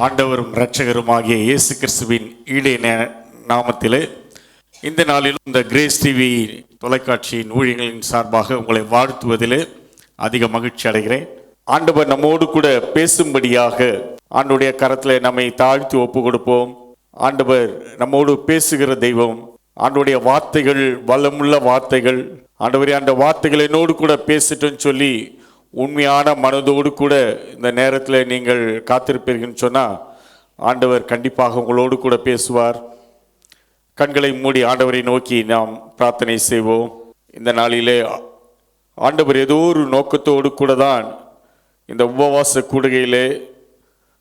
ஆண்டவரும் இரட்சகருமாகிய இயேசு கிறிஸ்துவின் ஈடே நாமத்திலே இந்த நாளிலும் இந்த கிரேஸ் டிவி தொலைக்காட்சியின் ஊழியர்களின் சார்பாக உங்களை வாழ்த்துவதிலே அதிக மகிழ்ச்சி அடைகிறேன். ஆண்டவர் நம்மோடு கூட பேசும்படியாக ஆண்டவருடைய கரத்தில் நம்மை தாழ்த்தி ஒப்பு கொடுப்போம். ஆண்டவர் நம்மோடு பேசுகிற தெய்வம். ஆண்டவருடைய வார்த்தைகள் வல்லமுள்ள வார்த்தைகள். ஆண்டவரே, அந்த வார்த்தைகள் என்னோடு கூட பேசிட்டோன்னு சொல்லி உண்மையான மனதோடு கூட இந்த நேரத்தில் நீங்கள் காத்திருப்பீர்கள்னு சொன்னால் ஆண்டவர் கண்டிப்பாக உங்களோடு கூட பேசுவார். கண்களை மூடி ஆண்டவரை நோக்கி நாம் பிரார்த்தனை செய்வோம். இந்த நாளிலே ஆண்டவர் ஏதோ ஒரு நோக்கத்தோடு கூட தான் இந்த உபவாச கூடுகையிலே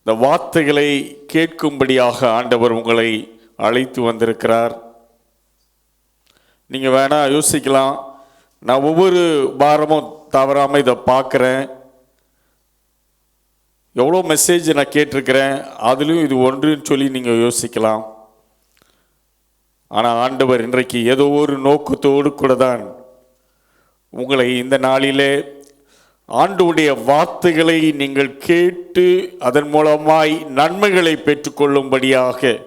இந்த வார்த்தைகளை கேட்கும்படியாக ஆண்டவர் உங்களை அழைத்து வந்திருக்கிறார். நீங்கள் வேணா யோசிக்கலாம், நான் ஒவ்வொரு வாரமும் தவறாமல் இதை பார்க்குறேன், எவ்வளோ மெசேஜ் நான் கேட்டிருக்கிறேன், அதுலேயும் இது ஒன்றுன்னு சொல்லி நீங்கள் யோசிக்கலாம். ஆனால் ஆண்டவர் இன்றைக்கு ஏதோ ஒரு நோக்கத்தோடு கூட தான் உங்களை இந்த நாளிலே ஆண்டவருடைய வார்த்தைகளை நீங்கள் கேட்டு அதன் மூலமாய் நன்மைகளை பெற்றுக்கொள்ளும்படியாக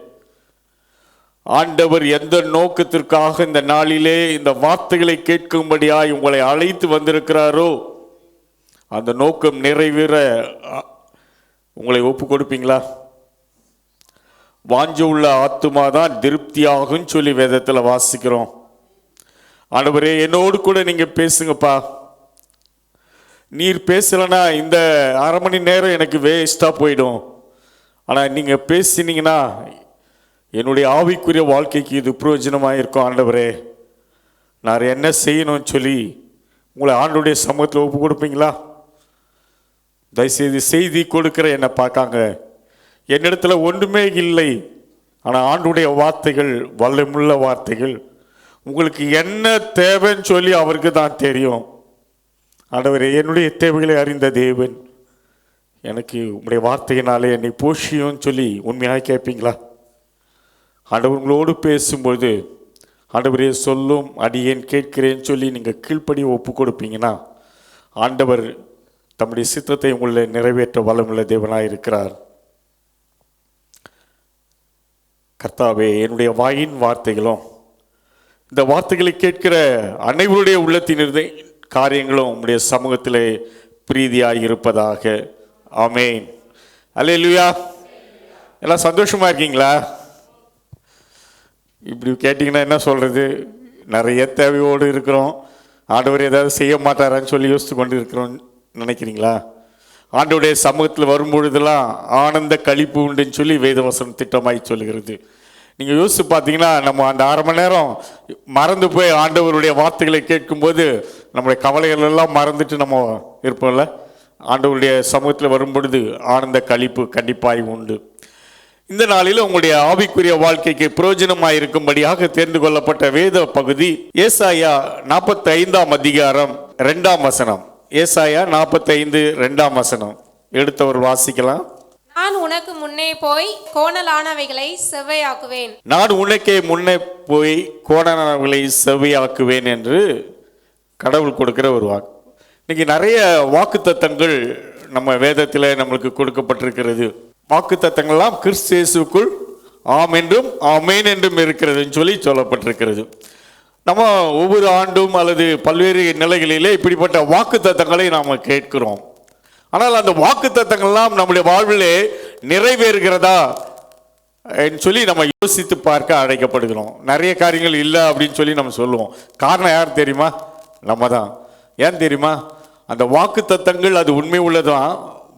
ஆண்டவர் எந்த நோக்கத்திற்காக இந்த நாளிலே இந்த வார்த்தைகளை கேட்கும்படியாய் உங்களை அழைத்து வந்திருக்கிறாரோ அந்த நோக்கம் நிறைவேற உங்களை ஒப்பு கொடுப்பீங்களா? வாஞ்ச உள்ள ஆத்துமா தான் திருப்தியாகும் சொல்லி வேதத்தில் வாசிக்கிறோம். ஆண்டவரே, என்னோடு கூட நீங்கள் பேசுங்கப்பா. நீர் பேசலைன்னா இந்த அரை மணி நேரம் எனக்கு வேஸ்ட்டாக போயிடும். ஆனால் நீங்கள் பேசினீங்கன்னா என்னுடைய ஆவிக்குரிய வாழ்க்கைக்கு இது பிரயோஜனமாக இருக்கும். ஆண்டவரே, நான் என்ன செய்யணும்னு சொல்லி உங்களை ஆண்டவருடைய சமூகத்தில் ஒப்பு கொடுப்பீங்களா? தயவுசெய்து செய்தி கொடுக்குற என்னை பார்க்காங்க, என்னிடத்துல ஒன்றுமே இல்லை, ஆனால் ஆண்டவருடைய வார்த்தைகள் வல்லமுள்ள வார்த்தைகள். உங்களுக்கு என்ன தேவைன்னு சொல்லி அவருக்கு தான் தெரியும். ஆண்டவரே, என்னுடைய தேவைகளை அறிந்த தேவன், எனக்கு உங்களுடைய வார்த்தையினாலே என்னை போஷியும் சொல்லி உண்மையாக கேட்பீங்களா? ஆண்டவர் உங்களோடு பேசும்போது ஆண்டவரே சொல்லும் அடியேன் கேட்கிறேன்னு சொல்லி நீங்கள் கீழ்ப்படி ஒப்பு கொடுப்பீங்கன்னா ஆண்டவர் தம்முடைய சித்தத்தை உங்களை நிறைவேற்ற வல்லமுள்ள தேவனாக இருக்கிறார். கர்த்தாவே, என்னுடைய வாயின் வார்த்தைகளும் இந்த வார்த்தைகளை கேட்கிற அனைவருடைய உள்ளத்தினருடைய காரியங்களும் உங்களுடைய சமூகத்திலே பிரீதியாக இருப்பதாக. ஆமேன். அல்லேலூயா. எல்லாம் சந்தோஷமா இருக்கீங்களா? இப்படி கேட்டிங்கன்னா என்ன சொல்கிறது? நிறைய தேவையோடு இருக்கிறோம். ஆண்டவர் ஏதாவது செய்ய மாட்டாரான்னு சொல்லி யோசித்து கொண்டு இருக்கிறோம் நினைக்கிறீங்களா? ஆண்டவருடைய சமூகத்தில் வரும்பொழுதெல்லாம் ஆனந்த களிப்பு உண்டுன்னு சொல்லி வேதவசனம் திட்டமாய் சொல்லுகிறது. நீங்கள் யோசித்து பார்த்தீங்கன்னா நம்ம அந்த அரை மணி நேரம் மறந்து போய் ஆண்டவருடைய வார்த்தைகளை கேட்கும்போது நம்முடைய கவலைகள் எல்லாம் மறந்துட்டு நம்ம இருப்போம்ல. ஆண்டவருடைய சமூகத்தில் வரும்பொழுது ஆனந்த களிப்பு கண்டிப்பாக உண்டு. இந்த நாளில் உங்களுடைய ஆவிக்குரிய வாழ்க்கைக்கு பிரயோஜனமாக இருக்கும்படியாக தேர்ந்து கொள்ளப்பட்ட வேத பகுதி ஏசாயா 45 அதிகாரம் 2 வசனம். ஏசாயா 45 2 வசனம் எடுத்தவர் வாசிக்கலாம். நான் உனக்கு முன்னே போய் கோணலானவைகளை செவ்வையாக்குவேன். நான் உனக்கே முன்னே போய் கோணலானவைகளை செவ்வையாக்குவேன் என்று கடவுள் கொடுக்கிற ஒரு வாக்கு. இன்னைக்கு நிறைய வாக்கு தத்தங்கள் நம்ம வேதத்தில் நம்மளுக்கு கொடுக்கப்பட்டிருக்கிறது. வாக்கு தத்தங்கள்லாம் கிறிஸ்து இயேசுவுக்குள் ஆம் என்றும் ஆமேன் என்றும் இருக்கிறதுன்னு சொல்லி சொல்லப்பட்டிருக்கிறது. நம்ம ஒவ்வொரு ஆண்டும் அல்லது பல்வேறு நிலைகளிலே இப்படிப்பட்ட வாக்கு தத்தங்களை நாம் கேட்கிறோம். ஆனால் அந்த வாக்கு தத்தங்கள்லாம் நம்முடைய வாழ்விலே நிறைவேறுகிறதா சொல்லி நம்ம யோசித்து பார்க்க அழைக்கப்படுகிறோம். நிறைய காரியங்கள் இல்லை அப்படின்னு சொல்லி நம்ம சொல்லுவோம். காரணம் யார் தெரியுமா? நம்ம தான். ஏன் தெரியுமா? அந்த வாக்கு தத்தங்கள் அது உண்மை உள்ளதான்.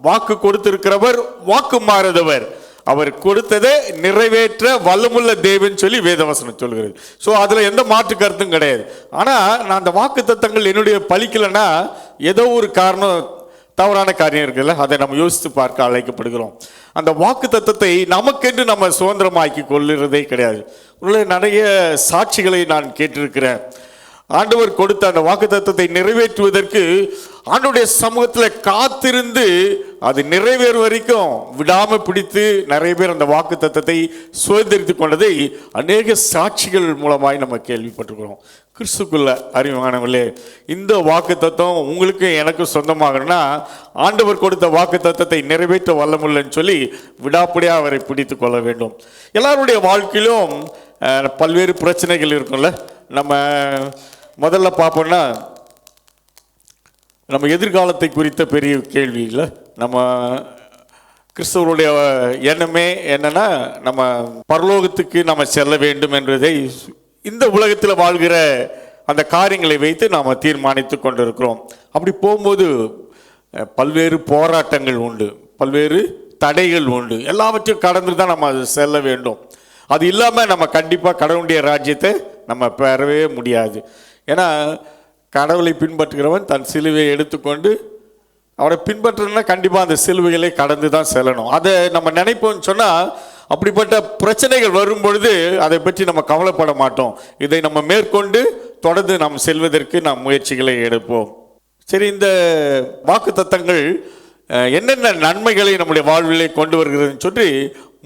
வாக்கு கொடுத்திருக்கிறவர் வாக்கு மாறாதவர். அவர் கொடுத்ததை நிறைவேற்ற வல்லமுள்ள தேவன் சொல்லி வேதவசனம் சொல்கிறது. ஸோ அதில் எந்த மாற்று கருத்தும் கிடையாது. ஆனால் நான் அந்த வாக்கு தத்தங்கள் என்னுடைய பலிக்கலைன்னா ஏதோ ஒரு காரணம், தவறான காரியம் இருக்குல்ல, அதை நம்ம யோசித்து பார்க்க அழைக்கப்படுகிறோம். அந்த வாக்கு தத்தத்தை நமக்கென்று நம்ம சுதந்திரமாக்கி கொள்ளுறதே கிடையாது. உள்ள நிறைய சாட்சிகளை நான் கேட்டிருக்கிறேன். ஆண்டவர் கொடுத்த அந்த வாக்குத்தத்தத்தை நிறைவேற்றுவதற்கு ஆண்டவருடைய சமூகத்தில் காத்திருந்து அது நிறைவேறும் வரைக்கும் விடாம பிடித்து நிறைய பேர் அந்த வாக்குத்தத்தத்தை சுதந்திரித்து கொண்டதை அநேக சாட்சிகள் மூலமாய் நம்ம கேள்விப்பட்டிருக்கிறோம். கிறிஸ்துக்குள்ள அறிவானவர்களே, இந்த வாக்குத்தத்தம் உங்களுக்கு எனக்கு சொந்தமாகணும்னா ஆண்டவர் கொடுத்த வாக்குத்தத்தத்தை நிறைவேற்ற வல்லமுள்ளன்னு சொல்லி விடாப்படியாக அவரை பிடித்து கொள்ள வேண்டும். எல்லாருடைய வாழ்க்கையிலும் பல்வேறு பிரச்சனைகள் இருக்கும்ல. நம்ம முதல்ல பார்ப்போம்னா நம்ம எதிர்காலத்தை குறித்த பெரிய கேள்வி இல்லை. நம்ம கிறிஸ்தவருடைய எண்ணமே என்னன்னா, நம்ம பரலோகத்துக்கு நம்ம செல்ல வேண்டும் என்பதை இந்த உலகத்தில் வாழ்கிற அந்த காரியங்களை வைத்து நாம் தீர்மானித்து கொண்டிருக்கிறோம். அப்படி போகும்போது பல்வேறு போராட்டங்கள் உண்டு, பல்வேறு தடைகள் உண்டு. எல்லாவற்றையும் கடந்து தான் நம்ம அது செல்ல வேண்டும். அது இல்லாமல் நம்ம கண்டிப்பாக கடவுளுடைய ராஜ்யத்தை நம்ம பெறவே முடியாது. ஏன்னா கடவுளை பின்பற்றுகிறவன் தன் சிலுவையை எடுத்துக்கொண்டு அவரை பின்பற்றணும்னா கண்டிப்பாக அந்த சிலுவைகளை கடந்து தான் செல்லணும். அதை நம்ம நினைப்போம்னு சொன்னால் அப்படிப்பட்ட பிரச்சனைகள் வரும் பொழுது அதை பற்றி நம்ம கவலைப்பட மாட்டோம். இதை நம்ம மேற்கொண்டு தொடர்ந்து நாம் செல்வதற்கு நாம் முயற்சிகளை எடுப்போம். சரி, இந்த வாக்குத்தத்தங்கள் என்னென்ன நன்மைகளை நம்முடைய வாழ்விலே கொண்டு வருகிறதுன்னு சொல்லி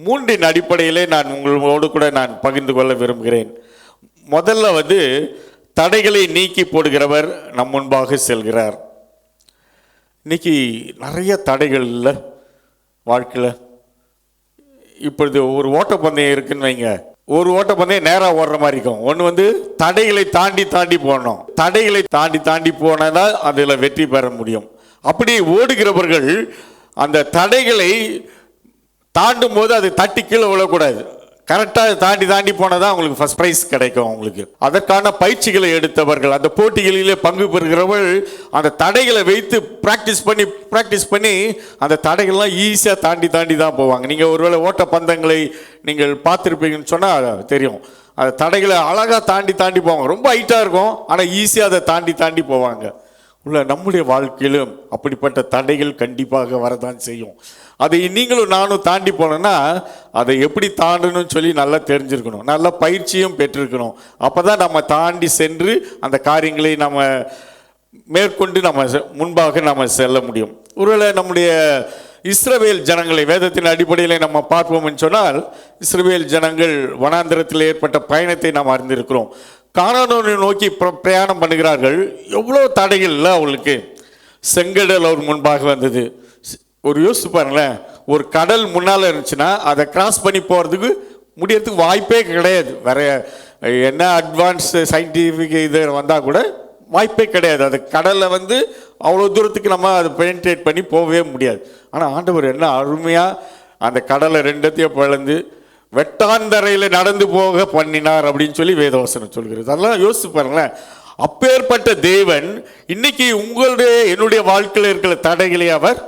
3 அடிப்படையிலே நான் உங்களோடு கூட நான் பகிர்ந்து கொள்ள விரும்புகிறேன். முதல்ல தடைகளை நீக்கி போடுகிறவர் நம் முன்பாக செல்கிறார். இன்னைக்கு நிறைய தடைகள் இல்லை வாழ்க்கையில். இப்பொழுது ஒரு ஓட்டப்பந்தயம் இருக்குன்னு வைங்க, ஒரு ஓட்டப்பந்தயம் நேராக ஓடுற மாதிரி இருக்கும். ஒன்று தடைகளை தாண்டி தாண்டி போகணும். தடைகளை தாண்டி தாண்டி போனால் அதில் வெற்றி பெற முடியும். அப்படி ஓடுகிறவர்கள் அந்த தடைகளை தாண்டும் போது அதை தட்டி கீழே விழக்கூடாது. கரெக்டாக தாண்டி தாண்டி போனால் தான் அவங்களுக்கு ஃபர்ஸ்ட் ப்ரைஸ் கிடைக்கும். அவங்களுக்கு அதற்கான பயிற்சிகளை எடுத்தவர்கள், அந்த போட்டிகளிலே பங்கு பெறுகிறவர்கள் அந்த தடைகளை வைத்து ப்ராக்டிஸ் பண்ணி அந்த தடைகள்லாம் ஈஸியாக தாண்டி தாண்டி தான் போவாங்க. நீங்கள் ஒருவேளை ஓட்ட பந்தயங்களை நீங்கள் பார்த்துருப்பீங்கன்னு சொன்னால் தெரியும். அந்த தடைகளை அழகாக தாண்டி தாண்டி போவாங்க. ரொம்ப ஹைட்டாக இருக்கும், ஆனால் ஈஸியாக அதை தாண்டி தாண்டி போவாங்க. உள்ள நம்முடைய வாழ்க்கையிலும் அப்படிப்பட்ட தடைகள் கண்டிப்பாக வரதான் செய்யும். அதை நீங்களும் நானும் தாண்டி போனோன்னா அதை எப்படி தாண்டணும்னு சொல்லி நல்லா தெரிஞ்சிருக்கணும், நல்ல பயிற்சியும் பெற்றிருக்கணும். அப்போ தான் நம்ம தாண்டி சென்று அந்த காரியங்களை நம்ம மேற்கொண்டு நம்ம முன்பாக நம்ம செல்ல முடியும். ஒருவேளை நம்முடைய இஸ்ரவேல் ஜனங்களை வேதத்தின் அடிப்படையில் நம்ம பார்ப்போம்னு சொன்னால், இஸ்ரவேல் ஜனங்கள் வனாந்திரத்தில் ஏற்பட்ட பயணத்தை நாம் அறிந்திருக்கிறோம். கானானை நோக்கி பிரயாணம் பண்ணுகிறார்கள். எவ்வளோ தடைகள் இல்லை அவங்களுக்கு. செங்கடல் அவர் முன்பாக வந்தது. ஒரு யோசிச்சு பாருங்களேன், ஒரு கடல் முன்னால் இருந்துச்சுன்னா அதை கிராஸ் பண்ணி போகிறதுக்கு முடியறதுக்கு வாய்ப்பே கிடையாது. வேற என்ன அட்வான்ஸ் சயின்டிஃபிக் இது வந்தால் கூட வாய்ப்பே கிடையாது. அது கடலில் அவ்வளோ தூரத்துக்கு நம்ம அதை பெனிட்ரேட் பண்ணி போகவே முடியாது. ஆனால் ஆண்டவர் என்ன அருமையாக அந்த கடலை ரெண்டத்தையும் பிளந்து வெட்டாந்தரையில் நடந்து போக பண்ணினார் அப்படின்னு சொல்லி வேதவசனம் சொல்கிறது. அதெல்லாம் யோசிச்சு பாருங்களேன். அப்பேற்பட்ட தேவன் இன்னைக்கு உங்களுடைய என்னுடைய வாழ்க்கையில் இருக்கிற தடைகளை அவர்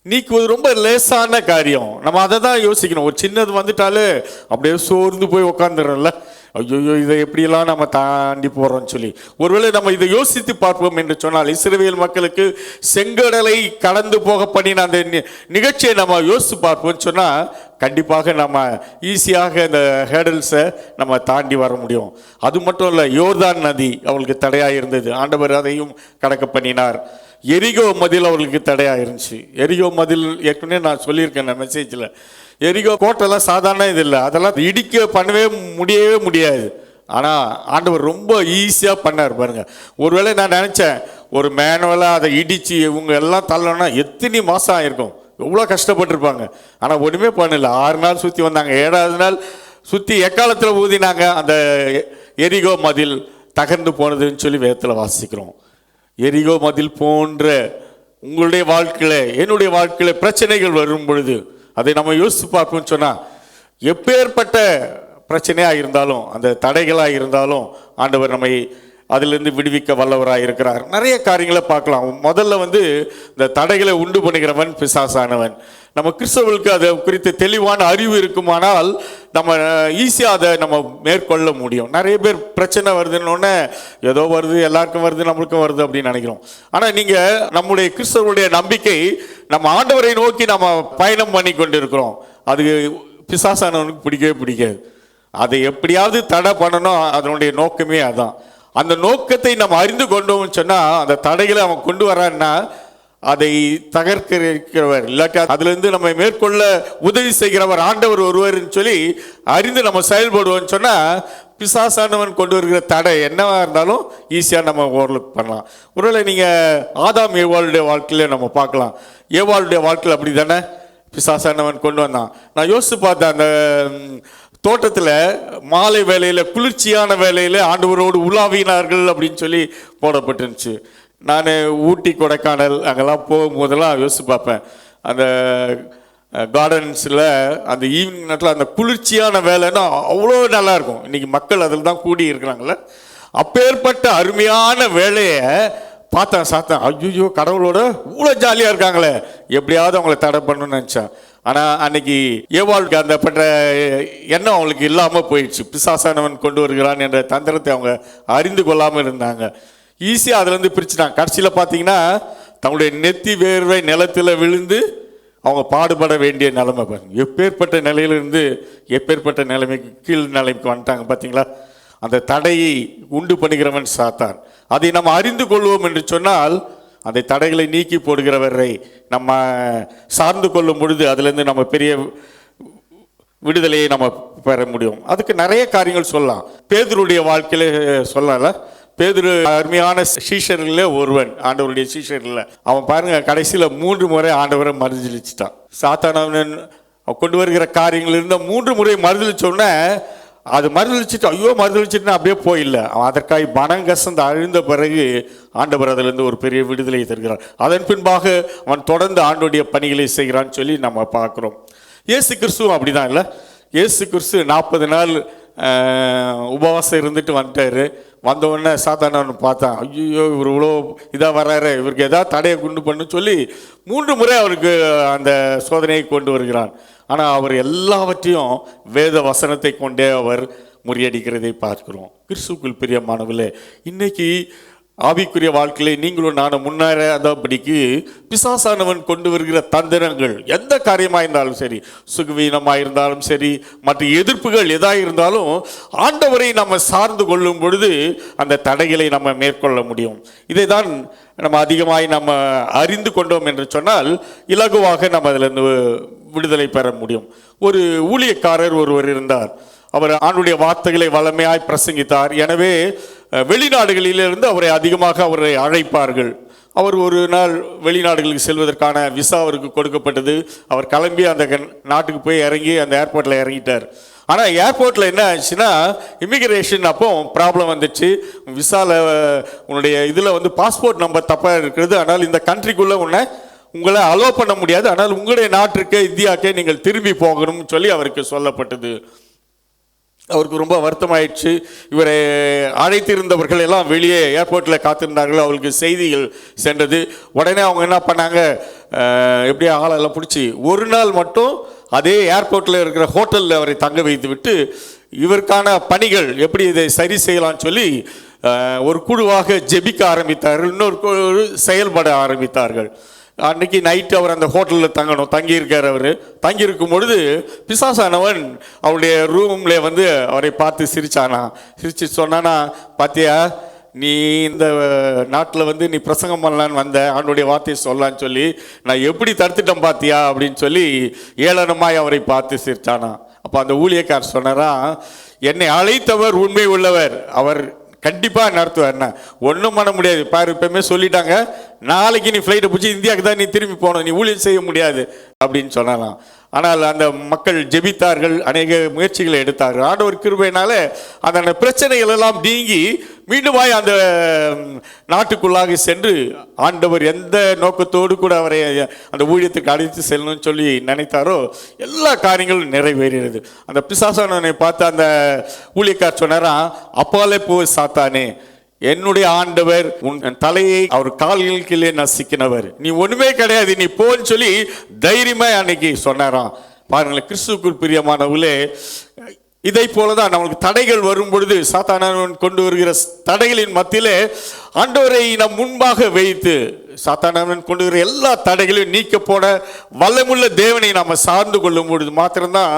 நீக்குவது ரொம்ப லேசான காரியம். நம்ம அதை தான் யோசிக்கணும். ஒரு சின்னது வந்துட்டாலே அப்படியே சோர்ந்து போய் உட்காந்துடுறோம்ல, ஐயோ இதை எப்படியெல்லாம் நம்ம தாண்டி போகிறோம்னு சொல்லி. ஒருவேளை நம்ம இதை யோசித்து பார்ப்போம் என்று சொன்னால், இஸ்ரவேல் மக்களுக்கு செங்கடலை கடந்து போக பண்ணின அந்த நிகழ்ச்சியை நம்ம யோசித்து பார்ப்போம்னு சொன்னால் கண்டிப்பாக நம்ம ஈஸியாக இந்த ஹேடல்ஸை நம்ம தாண்டி வர முடியும். அது மட்டும் இல்லை, யோர்தான் நதி அவளுக்கு தடையாக இருந்தது, ஆண்டவர் அதையும் கடக்க பண்ணினார். எரிகோ மதில் அவர்களுக்கு தடையாக இருந்துச்சு. எரிகோ மதில் ஏற்கனவே நான் சொல்லியிருக்கேன் நான் மெசேஜில். எரிகோ கோட்டெல்லாம் சாதாரண இது இல்லை, அதெல்லாம் இடிக்க பண்ணவே முடியாது. ஆனால் ஆண்டவர் ரொம்ப ஈஸியாக பண்ணார் பாருங்கள். ஒருவேளை நான் நினச்சேன் ஒரு மேனுவலாக அதை இடித்து இவங்க எல்லாம் தள்ளணும்னா எத்தனை மாதம் ஆகிருக்கும், எவ்வளோ கஷ்டப்பட்டுருப்பாங்க. ஆனால் ஒன்றுமே பண்ணல. 6 நாள் சுற்றி வந்தாங்க, 7வது நாள் சுற்றி எக்காலத்தில் ஊதினாங்க. அந்த எரிகோ மதில் தகர்ந்து போனதுன்னு சொல்லி வேதத்தில் வாசிக்கிறோம். எரிகோ மதில் போன்ற உங்களுடைய வாழ்க்கையில் என்னுடைய வாழ்க்கையில் பிரச்சனைகள் வரும் பொழுது அதை நம்ம யோசித்து பார்ப்போம்னு சொன்னால், எப்பேற்பட்ட பிரச்சனையாக இருந்தாலும் அந்த தடைகளாக இருந்தாலும் ஆண்டவர் நம்மை அதிலிருந்து விடுவிக்க வல்லவராக இருக்கிறார். நிறைய காரியங்களை பார்க்கலாம். முதல்ல இந்த தடைகளை உண்டு பண்ணுகிறவன் பிசாசானவன். நம்ம கிறிஸ்தவர்களுக்கு அதை குறித்து தெளிவான அறிவு இருக்குமானால் நம்ம ஈஸியாக அதை நம்ம மேற்கொள்ள முடியும். நிறைய பேர் பிரச்சனை வருதுன்னொன்னே ஏதோ வருது, எல்லாருக்கும் வருது, நம்மளுக்கும் வருது அப்படின்னு நினைக்கிறோம். ஆனால் நீங்கள் நம்முடைய கிறிஸ்தவருடைய நம்பிக்கை நம்ம ஆண்டவரை நோக்கி நம்ம பயணம் பண்ணி கொண்டு இருக்கிறோம். அது பிசாசானவனுக்கு பிடிக்கவே பிடிக்காது. அதை எப்படியாவது தடை பண்ணணும், அதனுடைய நோக்கமே அதான். அந்த நோக்கத்தை நம்ம அறிந்து கொண்டோம்னு சொன்னால் அந்த தடைகளை அவன் கொண்டு வரான்னா அதை தகர்க்கிறவர், இல்லாட்டி அதிலிருந்து நம்ம மேற்கொள்ள உதவி செய்கிறவர் ஆண்டவர் ஒருவர்னு சொல்லி அறிந்து நம்ம செயல்படுவோம்னு சொன்னால் பிசாசானவன் கொண்டு வருகிற தடை என்னவா இருந்தாலும் ஈஸியாக நம்ம ஓவர்லுக் பண்ணலாம். ஒருவேளை நீங்கள் ஆதாம் ஏவாளுடைய வாழ்க்கையில் நம்ம பார்க்கலாம். ஏவாளுடைய வாழ்க்கையில் அப்படி தானே பிசாசானவன் கொண்டு வந்தான். நான் யோசித்து பார்த்தேன், அந்த தோட்டத்தில் மாலை வேளையில் குளிர்ச்சியான வேளையில் ஆண்டவரோடு உலாவினார்கள் அப்படின்னு சொல்லி போடப்பட்டுருந்துச்சு. நான் ஊட்டி கொடைக்கானல் அங்கெல்லாம் போகும்போதெல்லாம் யோசித்து பார்ப்பேன், அந்த கார்டன்ஸில் அந்த ஈவினிங் நேரத்தில் அந்த குளிர்ச்சியான வேலைன்னா அவ்வளோ நல்லாயிருக்கும். இன்றைக்கி மக்கள் அதில் தான் கூடி இருக்கிறாங்களே. அப்பேற்பட்ட அருமையான வேலையை பார்த்தேன். ஐயோ, கடவுளோட இவ்வளோ ஜாலியாக இருக்காங்களே, எப்படியாவது அவங்கள தடை பண்ணணும்னு நினச்சேன். ஆனால் அன்னைக்கு ஏவாளுக்கு அந்த பட்ட எண்ணம் அவங்களுக்கு இல்லாமல் போயிடுச்சு. பிசாசானவன் கொண்டு வருகிறான் என்ற தந்திரத்தை அவங்க அறிந்து கொள்ளாமல் இருந்தாங்க. ஈஸியாக அதுலேருந்து பிரிச்சுட்டாங்க. கடைசியில் பார்த்தீங்கன்னா தங்களுடைய நெத்தி வேர்வை நிலத்தில் விழுந்து அவங்க பாடுபட வேண்டிய நிலைமை பாருங்க. எப்பேற்பட்ட நிலையிலிருந்து எப்பேற்பட்ட நிலைமைக்கு கீழ் நிலைமைக்கு வந்துட்டாங்க பார்த்தீங்களா. அந்த தடையை உண்டு பண்ணுகிறவன் சாத்தான். அதை நம்ம அறிந்து கொள்வோம் என்று சொன்னால் அந்த தடைகளை நீக்கி போடுகிறவரை நம்ம சார்ந்து கொள்ளும் பொழுது அதிலிருந்து நம்ம பெரிய விடுதலையை நம்ம பெற முடியும். அதுக்கு நிறைய காரியங்கள் சொல்லலாம். பேதுருடைய வாழ்க்கையில சொல்லல. பேதுரு அருமையான சீஷர்ல ஒருவன், ஆண்டவருடைய சீஷர்ல. அவன் பாருங்க, கடைசியில் 3 முறை ஆண்டவரை மறுதலிச்சிட்டான். சாத்தானவன் கொண்டு வருகிற காரியங்கள் இருந்த 3 முறை மறுதலிச்சோடனே அது மறுதலிச்சுட்டு ஐயோ மறுதலிச்சுட்டுனா அப்படியே போயில்ல. அவன் அதற்காக மனங்கசந்து அழுந்த பிறகு ஆண்டவர் அதிலிருந்து ஒரு பெரிய விடுதலையை தருகிறார். அதன் பின்பாக அவன் தொடர்ந்து ஆண்டோடைய பணிகளை செய்கிறான்னு சொல்லி நம்ம பார்க்குறோம். இயேசு கிறிஸ்துவும் அப்படிதான் இல்லை. இயேசு கிறிஸ்து 40 நாள் உபவாசம் இருந்துட்டு வந்துட்டாரு. வந்தவுடனே சாத்தானவன் பார்த்தான், ஐயோ இவர் இவ்வளோ இதாக வர்றாரு, இவருக்கு எதாவது தடையை கொண்டு பண்ணு சொல்லி 3 முறை அவருக்கு அந்த சோதனையை கொண்டு வருகிறான். ஆனால் அவர் எல்லாவற்றையும் வேத வசனத்தை கொண்டே அவர் முறியடிக்கிறதை பார்க்கிறோம். கிறிஸ்துவுக்குள் பிரியமானவர்களே, இன்னைக்கு ஆவிக்குரிய வாழ்க்கையிலே நீங்களும் நானும் முன்னேறாதபடிக்கு பிசாசானவன் கொண்டு வருகிற தந்திரங்கள் எந்த காரியமாக இருந்தாலும் சரி, சுகவீனமாக இருந்தாலும் சரி, மற்ற எதிர்ப்புகள் எதாக இருந்தாலும் ஆண்டவரை நம்ம சார்ந்து கொள்ளும் பொழுது அந்த தடைகளை நம்ம மேற்கொள்ள முடியும். இதை தான் நம்ம அதிகமாய் நம்ம அறிந்து கொண்டோம் என்று சொன்னால் இலகுவாக நம்ம அதிலிருந்து விடுதலை பெற முடியும். ஒரு ஊழியக்காரர் ஒருவர் இருந்தார். அவர் ஆண்டுடைய வார்த்தைகளை வளமையாய் பிரசங்கித்தார். எனவே வெளிநாடுகளிலிருந்து அவரை அழைப்பார்கள். அவர் ஒரு நாள் வெளிநாடுகளுக்கு செல்வதற்கான விசா அவருக்கு கொடுக்கப்பட்டது. அவர் கிளம்பி அந்த நாட்டுக்கு போய் இறங்கி அந்த ஏர்போர்ட்டில் இறங்கிட்டார். ஆனால் ஏர்போர்ட்டில் என்ன ஆச்சுன்னா, இமிகிரேஷன் அப்போ ப்ராப்ளம் வந்துச்சு. விசாவில் உன்னுடைய இதில் பாஸ்போர்ட் நம்பர் தப்பாக இருக்கிறது, ஆனால் இந்த கண்ட்ரிக்குள்ளே உங்களை அலோவ் பண்ண முடியாது, ஆனால் உங்களுடைய நாட்டிற்கு இந்தியாவுக்கே நீங்கள் திரும்பி போகணும்னு சொல்லி அவருக்கு சொல்லப்பட்டது. அவருக்கு ரொம்ப வருத்தமாயிடுச்சு. இவரை அழைத்திருந்தவர்கள் எல்லாம் வெளியே ஏர்போர்ட்டில் காத்திருந்தார்கள். அவருக்கு செய்திகள் சென்றது. உடனே அவங்க என்ன பண்ணாங்க, எப்படியோ ஆளெல்லாம் பிடிச்சி ஒரு நாள் மட்டும் அதே ஏர்போர்ட்டில் இருக்கிற ஹோட்டலில் அவரை தங்க வைத்து விட்டு இவருக்கான பணிகள் எப்படி இதை சரி செய்யலாம்னு சொல்லி ஒரு குழுவாக ஜெபிக்க ஆரம்பித்தார்கள். இன்னொரு செயல்பட ஆரம்பித்தார்கள். அன்றைக்கி நைட்டு அவர் அந்த ஹோட்டலில் தங்கியிருக்கார். அவர் தங்கியிருக்கும் பொழுது பிசாசானவன் அவருடைய ரூம்ல அவரை பார்த்து சிரித்து சொன்னானா, பார்த்தியா நீ இந்த நாட்டில் நீ பிரசங்கம் பண்ணலான்னு வந்த, ஆண்டோடைய வார்த்தையை சொல்லலான்னு சொல்லி நான் எப்படி தடுத்துட்டேன் பார்த்தியா அப்படின்னு சொல்லி ஏளனமாய் அவரை பார்த்து சிரிச்சானா. அப்போ அந்த ஊழியக்காரர் சொன்னாரா, என்னை அழைத்தவர் உண்மை உள்ளவர், அவர் கண்டிப்பாக நடத்துவார், என்ன ஒன்றும் பண்ண முடியாது. பாரு இப்போமே சொல்லிட்டாங்க, நாளைக்கு நீ ஃப்ளைட்டை பிடிச்சி இந்தியாவுக்கு தான் நீ திரும்பி போகணும், நீ ஊழியம் செய்ய முடியாது அப்படின்னு சொன்னாலாம். ஆனால் அந்த மக்கள் ஜெபித்தார்கள், அநேக முயற்சிகளை எடுத்தார்கள். ஆண்டவர் கிருபையினால அந்த பிரச்சனைகள் எல்லாம் நீங்கி மீண்டுமாய் அந்த நாட்டுக்குள்ளாக சென்று ஆண்டவர் எந்த நோக்கத்தோடு கூட அவரை அந்த ஊழியத்துக்கு அழைத்து செல்லணும்னு சொல்லி நினைத்தாரோ எல்லா காரியங்களும் நிறைவேறினது. அந்த பிசாசானவனை பார்த்து அந்த ஊழியக்கார் சொன்னாரா, அப்பாலே போ சாத்தானே, என்னுடைய ஆண்டவர் உன் தலையை அவர் கால்கள் கீழே நசுக்கினவர், நீ ஒண்ணுமே கிடையாது, நீ போன்னு சொல்லி தைரியமா அன்னைக்கு சொன்னாராம். பாருங்களேன், கிறிஸ்துவுக்குள் பிரியமானவர்களே, இதை போலதான் நம்மளுக்கு தடைகள் வரும் பொழுது சாத்தானவன் கொண்டு வருகிற தடைகளின் மத்தியிலே ஆண்டவரை நம் முன்பாக வைத்து சாத்தானவன் கொண்டு வருகிற எல்லா தடைகளையும் நீக்க போட வல்லமுள்ள தேவனை நாம் சார்ந்து கொள்ளும் பொழுது மாத்திரம்தான்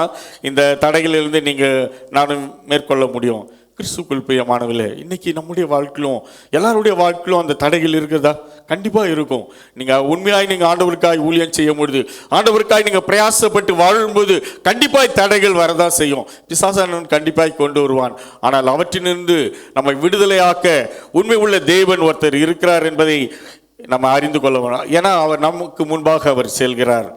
இந்த தடைகளிலிருந்து நீங்கள் நானும் மேற்கொள்ள முடியும். கிறிஸ்துக்குள் பிரியமானவர்களே, இன்னைக்கு நம்முடைய வாழ்க்கையிலும் எல்லாருடைய வாழ்க்கையிலும் அந்த தடைகள் இருக்கிறதா? கண்டிப்பாக இருக்கும். நீங்கள் உண்மையாய் நீங்கள் ஆண்டவருக்காய் ஊழியம் செய்யும் பொழுது, ஆண்டவருக்காய் நீங்கள் பிரயாசப்பட்டு வாழும்போது கண்டிப்பாய் தடைகள் வரதான் செய்யும். பிசாசானவன் கண்டிப்பாய் கொண்டு வருவான். ஆனால் அவற்றிலிருந்து நம்மை விடுதலையாக்க உண்மை உள்ள தேவன் ஒருத்தர் இருக்கிறார் என்பதை நம்ம அறிந்து கொள்ள வேணும். ஏன்னா அவர் நமக்கு முன்பாக அவர் செல்கிறார்.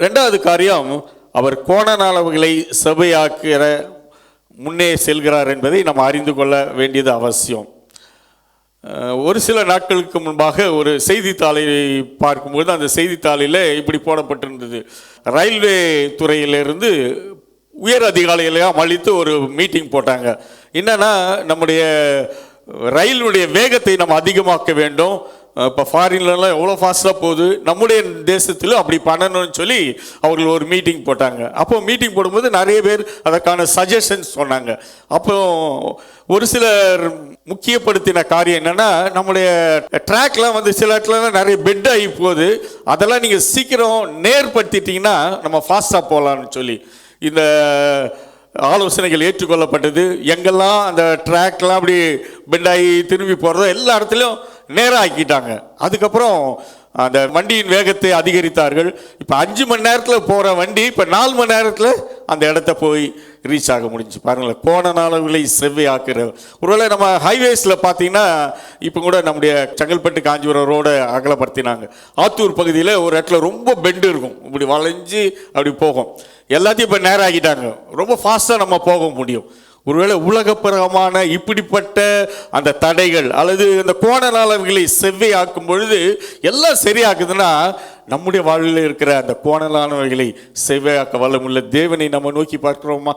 ரெண்டாவது காரியம், அவர் கோணனாளவுகளை செவ்வையாக்குகிற முன்னே செல்கிறார் என்பதை நம்ம அறிந்து கொள்ள வேண்டியது அவசியம். ஒரு சில நாட்களுக்கு முன்பாக ஒரு செய்தித்தாளை பார்க்கும்போது அந்த செய்தித்தாளில் இப்படி போடப்பட்டிருந்தது, ரயில்வே துறையிலிருந்து உயர் அதிகாரிகளையும் அழைத்து ஒரு மீட்டிங் போட்டாங்க. என்னன்னா, நம்முடைய ரயிலுடைய வேகத்தை நம்ம அதிகமாக்க வேண்டும். இப்போ ஃபாரின்லாம் எவ்வளோ ஃபாஸ்ட்டாக போகுது, நம்முடைய தேசத்தில் அப்படி பண்ணணும்னு சொல்லி அவர்கள் ஒரு மீட்டிங் போட்டாங்க. அப்போ மீட்டிங் போடும்போது நிறைய பேர் அதற்கான சஜஷன்ஸ் சொன்னாங்க. அப்போ ஒரு சிலர் முக்கியப்படுத்தின காரியம் என்னென்னா, நம்முடைய ட்ராக்லாம் வந்து சில இடத்துலலாம் நிறைய பெட் ஆகி போகுது, அதெல்லாம் நீங்கள் சீக்கிரம் நேர்படுத்திட்டிங்கன்னா நம்ம ஃபாஸ்ட்டாக போகலான்னு சொல்லி இந்த ஆலோசனைகள் ஏற்றுக்கொள்ளப்பட்டது. எங்கெல்லாம் அந்த ட்ராக்லாம் அப்படி பெண்டாகி திரும்பி போகிறதோ எல்லா இடத்துலையும் நேராக ஆக்கிட்டாங்க. அதுக்கப்புறம் அந்த வண்டியின் வேகத்தை அதிகரித்தார்கள். இப்போ 5 மணி நேரத்தில் போகிற வண்டி இப்போ 4 மணி நேரத்தில் அந்த இடத்த போய் ரீச் ஆக முடிஞ்சு. பாருங்களேன், கோணனாளவுகளை செவ்வை ஆக்குற. ஒருவேளை நம்ம ஹைவேஸில் பார்த்தீங்கன்னா, இப்போ கூட நம்முடைய செங்கல்பட்டு காஞ்சிபுரம் ரோடை அகலப்படுத்தினாங்க. ஆத்தூர் பகுதியில் ஒரு இடத்துல ரொம்ப பெண்டு இருக்கும், இப்படி வளைஞ்சு அப்படி போகும். எல்லாத்தையும் இப்போ நேரம் ஆக்கிட்டாங்க, ரொம்ப ஃபாஸ்ட்டாக நம்ம போக முடியும். ஒருவேளை உலகப்பிரகமான இப்படிப்பட்ட அந்த தடைகள் அல்லது இந்த கோணலாளர்களை செவ்வையாக்கும் பொழுது எல்லாம் சரியாக்குதுன்னா, நம்முடைய வாழ்வில் இருக்கிற அந்த கோணலானவர்களை செவ்வையாக்க வல்லமுள்ள தேவனை நம்ம நோக்கி பார்க்கிறோமா?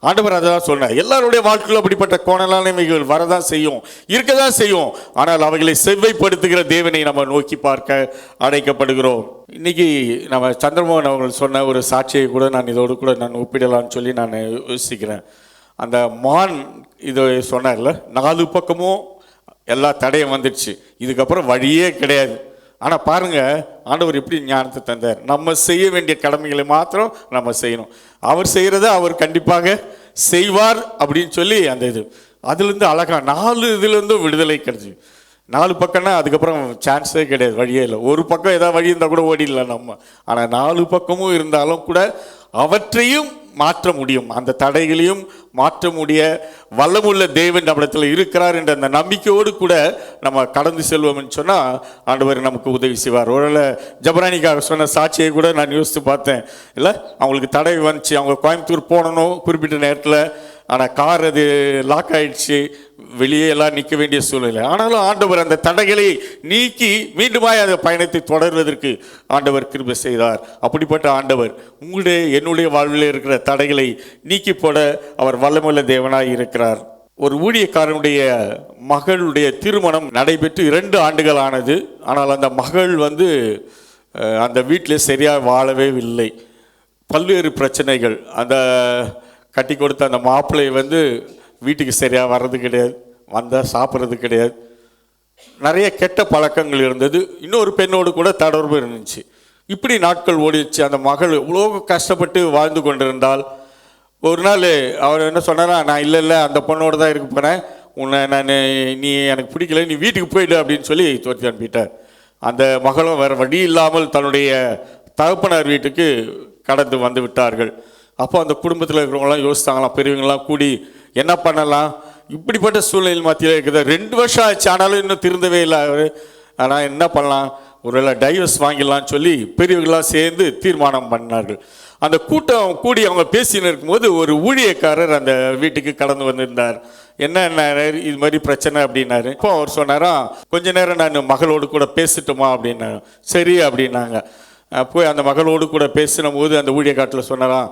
ஆண்டவர் அதான் சொன்னார், எல்லாருடைய வாழ்க்கையில் அப்படிப்பட்ட கோணலானவைகள் வரதான் செய்யும், இருக்கதான் செய்யும். ஆனால் அவைகளை செவ்வைப்படுத்துகிற தேவனை நம்ம நோக்கி பார்க்க அழைக்கப்படுகிறோம். இன்னைக்கு நம்ம சந்திரமோகன் அவர்கள் சொன்ன ஒரு சாட்சியை கூட நான் இதோடு கூட நான் ஒப்பிடலான்னு சொல்லி நான் யோசிக்கிறேன். அந்த மான் இதை சொன்னார்ல, 4 பக்கமும் எல்லா தடையும் வந்துடுச்சு, இதுக்கப்புறம் வழியே கிடையாது. ஆனால் பாருங்கள், ஆண்டவர் எப்படி ஞானத்தை தந்தார். நம்ம செய்ய வேண்டிய கடமைகளை மாத்திரம் நம்ம செய்யணும். அவர் செய்கிறத அவர் கண்டிப்பாக செய்வார் அப்படின்னு சொல்லி அந்த இது அதுலேருந்து அழகாக 4 இதுலேருந்தும் விடுதலை கிடைச்சி. 4 பக்கம்னா அதுக்கப்புறம் சான்ஸே கிடையாது, வழியே இல்லை. ஒரு பக்கம் ஏதாவது வழி இருந்தால் கூட ஓடிடலாம் நம்ம. ஆனால் 4 பக்கமும் இருந்தாலும் கூட அவற்றையும் மாற்ற முடியும், அந்த தடைகளையும் மாற்ற முடிய வல்லமுள்ள தேவன் நம்மிடத்தில் இருக்கிறார் என்ற அந்த நம்பிக்கையோடு கூட நம்ம கடந்து செல்வோம்னு சொன்னால் ஆண்டவர் நமக்கு உதவி செய்வார். ஒருவேளை ஜபரானிக்காக சொன்ன சாட்சியை கூட நான் யோசித்து பார்த்தேன். இல்லை, அவங்களுக்கு தடை வந்துச்சு, அவங்க கோயம்புத்தூர் போகணும் குறிப்பிட்ட நேரத்தில். ஆனால் கார் அது லாக் ஆகிடுச்சு, வெளியே எல்லாம் நிற்க வேண்டிய சூழ்நிலை. ஆனாலும் ஆண்டவர் அந்த தடைகளை நீக்கி மீண்டுமாய் அந்த பயணத்தை தொடர்வதற்கு ஆண்டவர் கிருபை செய்தார். அப்படிப்பட்ட ஆண்டவர் உங்களுடைய என்னுடைய வாழ்வில் இருக்கிற தடைகளை நீக்கி போட அவர் வல்லமுள்ள தேவனாய் இருக்கிறார். ஒரு ஊழியக்காரனுடைய மகளுடைய திருமணம் நடைபெற்று 2 ஆண்டுகள் ஆனது. ஆனால் அந்த மகள் அந்த வீட்டில் சரியாக வாழவே இல்லை. பல்வேறு பிரச்சனைகள். அந்த கட்டி கொடுத்த அந்த மாப்பிள்ளை வீட்டுக்கு சரியாக வர்றது கிடையாது, வந்தால் சாப்பிட்றது கிடையாது, நிறைய கெட்ட பழக்கங்கள் இருந்தது. இன்னொரு பெண்ணோடு கூட தொடர்பு இருந்துச்சு. இப்படி நாட்கள் ஓடிச்சு. அந்த மகள் இவ்வளோ கஷ்டப்பட்டு வாழ்ந்து கொண்டிருந்தால், ஒரு நாள் அவர் என்ன சொன்னாரா, நான் இல்லை அந்த பொண்ணோடு தான் இருக்க போனேன், நீ எனக்கு பிடிக்கல, நீ வீட்டுக்கு போயிடு அப்படின்னு சொல்லி துரத்தி அனுப்பிட்டார். அந்த மகளும் வேறு வழி இல்லாமல் தன்னுடைய தகப்பனார் வீட்டுக்கு கடந்து வந்து விட்டார்கள். அப்போ அந்த குடும்பத்தில் இருக்கிறவங்களாம் யோசித்தாங்களாம், பெரியவங்களாம் கூடி என்ன பண்ணலாம், இப்படிப்பட்ட சூழ்நிலை மத்தியில் இருக்குது. 2 வருஷம் ஆச்சு, ஆனாலும் இன்னும் திருந்தவே இல்லை அவர். ஆனால் என்ன பண்ணலாம், ஒருவேளை டைவர்ஸ் வாங்கிடலான்னு சொல்லி பெரியவர்களாக சேர்ந்து தீர்மானம் பண்ணார்கள். அந்த கூட்டம் கூடி அவங்க பேசின்னு இருக்கும்போது ஒரு ஊழியக்காரர் அந்த வீட்டுக்கு கடந்து வந்திருந்தார். என்ன இது மாதிரி பிரச்சனை அப்படின்னாரு. இப்போ அவர் சொன்னாராம், கொஞ்ச நேரம் நான் மகளோடு கூட பேசிட்டோமா அப்படின்னாரு. சரி அப்படின்னாங்க. போய் அந்த மகளோடு கூட பேசின போது அந்த ஊழியக்காட்டில் சொன்னாராம்,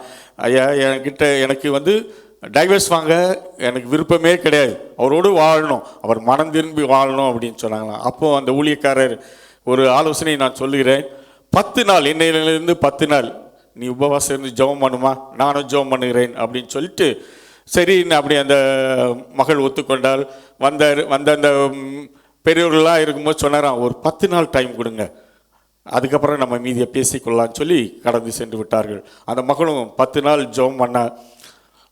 ஐயா எனக்கு டைவர்ஸ் வாங்க எனக்கு விருப்பமே கிடையாது, அவரோடு வாழணும், அவர் மனம் திரும்பி வாழணும் அப்படின்னு சொன்னாங்களாம். அப்போது அந்த ஊழியக்காரர் ஒரு ஆலோசனை நான் சொல்லுகிறேன், 10 நாள் இன்னையிலிருந்து 10 நாள் நீ உபவாசம் இருந்து ஜெபம் பண்ணுமா, நானும் ஜெபம் பண்ணுகிறேன் அப்படின்னு சொல்லிட்டு சரி அப்படி அந்த மகள் ஒத்துக்கொண்டால். வந்த அந்த பெரியவர்களாக இருக்கும்போது சொன்னாராம், ஒரு 10 நாள் டைம் கொடுங்க, அதுக்கப்புறம் நம்ம மீதியை பேசிக்கொள்ளலான்னு சொல்லி கடந்து சென்று விட்டார்கள். அந்த மகளும் 10 நாள் ஜெபம் பண்ண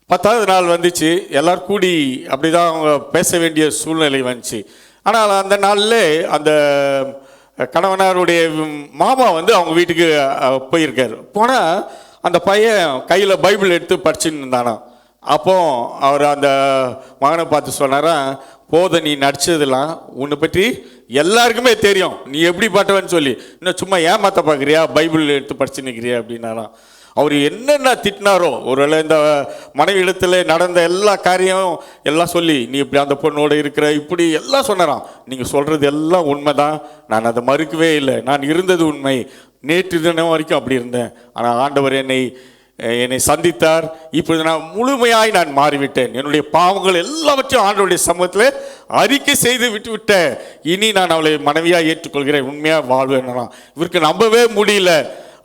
10வது நாள் வந்துச்சு, எல்லாரும் கூடி அப்படிதான் அவங்க பேச வேண்டிய சூழ்நிலை வந்துச்சு. ஆனால் அந்த நாளில் அந்த கணவனாருடைய மாமா வந்து அவங்க வீட்டுக்கு போயிருக்காரு. போனால் அந்த பையன் கையில் பைபிள் எடுத்து படிச்சுன்னு இருந்தானா. அப்போ அவர் அந்த மகனை பார்த்து சொன்னாராம், போத நீ நடிச்சதெல்லாம் உன்னை பற்றி எல்லாருக்குமே தெரியும், நீ எப்படி பட்டவன்னு சொல்லி இன்னும் சும்மா ஏமாத்த பார்க்குறியா, பைபிள் எடுத்து படிச்சு நிற்கிறியா அப்படின்னாராம். அவர் என்னென்ன திட்டினாரோ, ஒருவேளை இந்த மனைவி இடத்துல நடந்த எல்லா காரியம் எல்லாம் சொல்லி, நீ இப்படி அந்த பொண்ணோடு இருக்கிற இப்படி எல்லாம் சொன்னாராம். நீங்கள் சொல்கிறது எல்லாம் உண்மை தான், நான் அதை மறுக்கவே இல்லை, நான் இருந்தது உண்மை, நேற்று தினம் வரைக்கும் அப்படி இருந்தேன், ஆனால் ஆண்டவர் என்னை சந்தித்தார், இப்பொழுது நான் முழுமையாய் நான் மாறிவிட்டேன், என்னுடைய பாவங்கள் எல்லாவற்றையும் ஆண்டவருடைய சமூகத்தில் அறிக்கை செய்து விட்டேன், இனி நான் அவளை மனைவியாக ஏற்றுக்கொள்கிறேன், உண்மையாக வாழ்வேன். இவருக்கு நம்பவே முடியல.